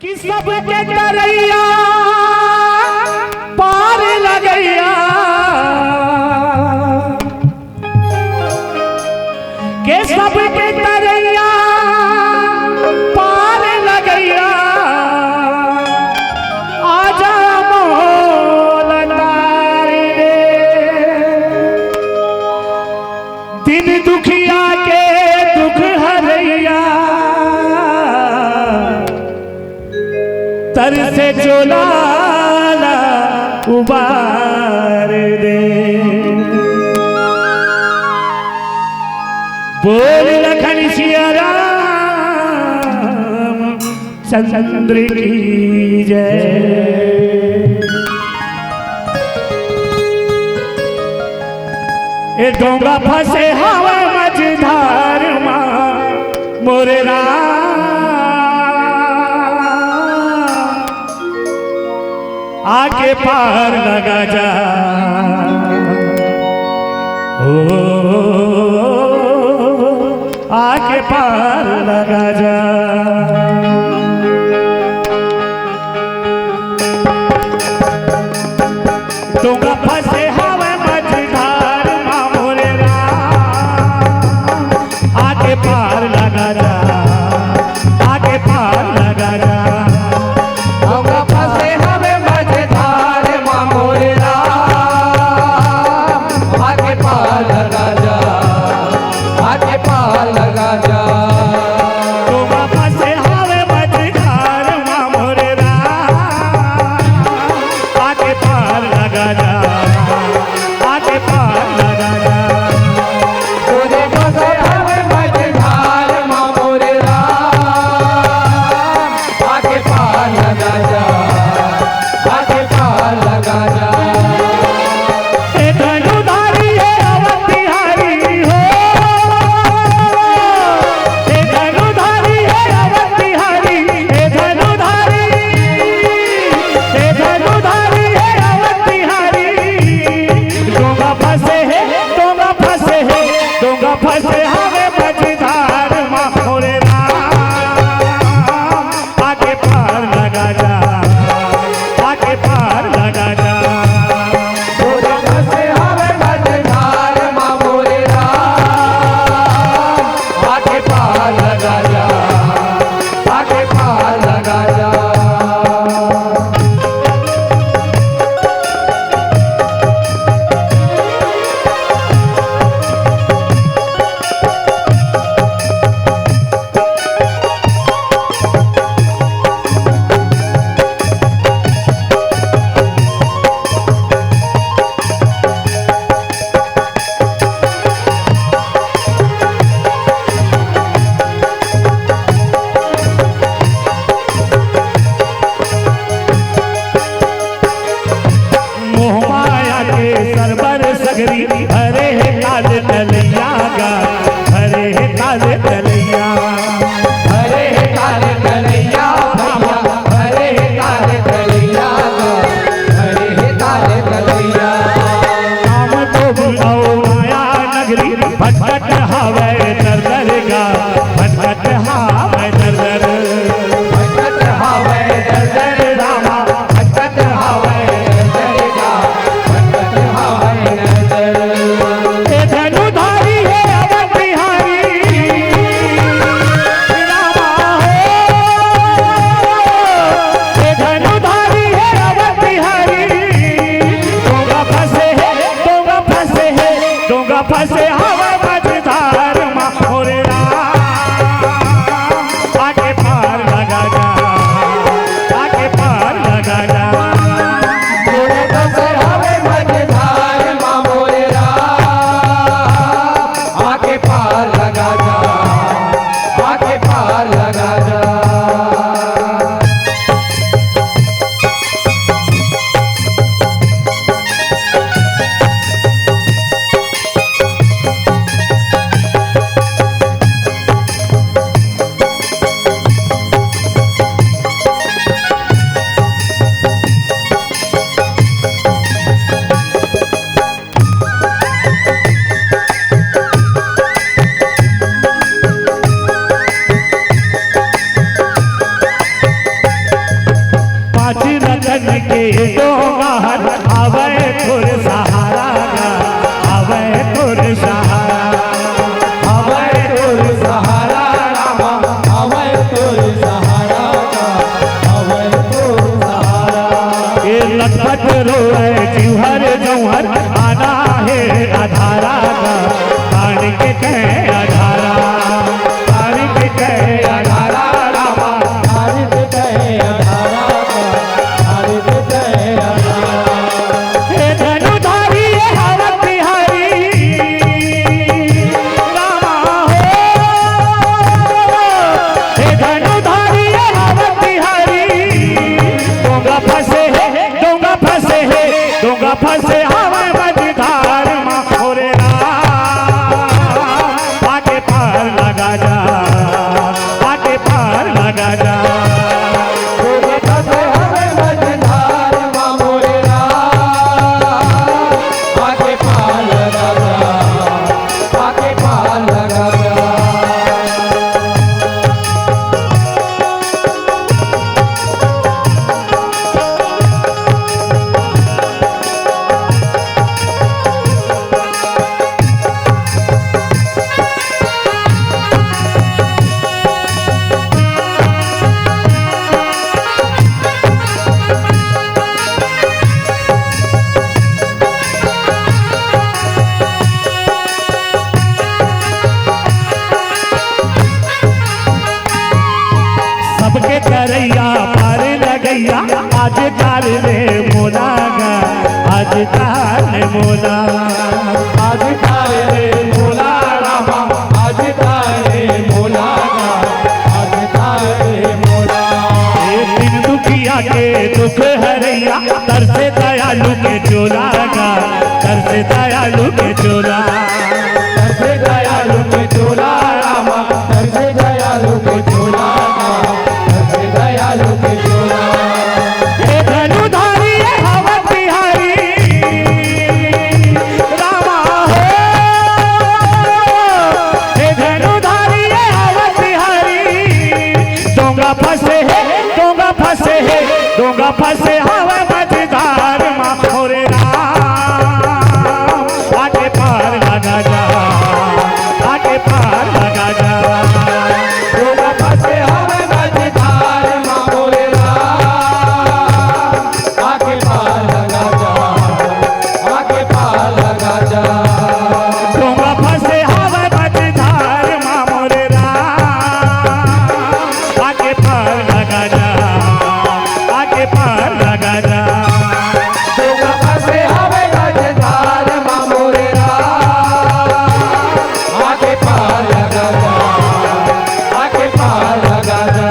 कि सबके तरैया पार लगैया के सबके तरैया पार लगैया आजा मोल तारी रे दिन दुखिया के दुख हरैया तर से चोलाला उबार दे बोल लखन सिया राम चंद्र की जय। ए डोंगा फंसे हवा मझधार मां मोरे राम आके पार लगा जा ओ आके पार लगा जा। डोंगा फंसे हवा मझधार मां मोरे राम आके पार लगा जा आके पार लगा जा। हरे है काल तलैया गा हरे है काल तलैया हरे है काल तलैया भैया हरे है काल तलैया हरे है काल तलैया। काम तो बुलाओ माया नगरी भटकट हवे दर गा भटकट हवे दर भटकट हवे दर रामा भटकट हवे दर गा भटकट हवे दर। धनुधारी है अवध बिहारी करैया पार लगैया आज काल रे मोला गा आज काल मोला आज तारे मोला रामा आज तारे मोला आज तारे मोला दिन दुखिया के दुख हरैया तरसे दयालु के चोला गा तरसे दयालु के चोला तरसे दयालु के चोला रामा तरसे दयालु के चोला तरसे दयालु के चोला हे धनुधारी हवा बिहारी रामा हो हे धनुधारी हवा बिहारी डोंगा फंसे है डोंगा फंसे है डोंगा फंसे हवा मझधार माँ मोरे राम आगे पार लगा जा आगे पार लगा जा डोंगा फंसे हमें मझधार माँ मोरे राम आगे पार लगा जा आगे पार लगा जा डोंगा फंसे हवा मझधार माँ मोरे राम आगे पार लगा जा आगे पार लगा जा डोंगा फंसे हमें मझधार माँ मोरे राम आगे पार लगा जा आगे पार लगा जा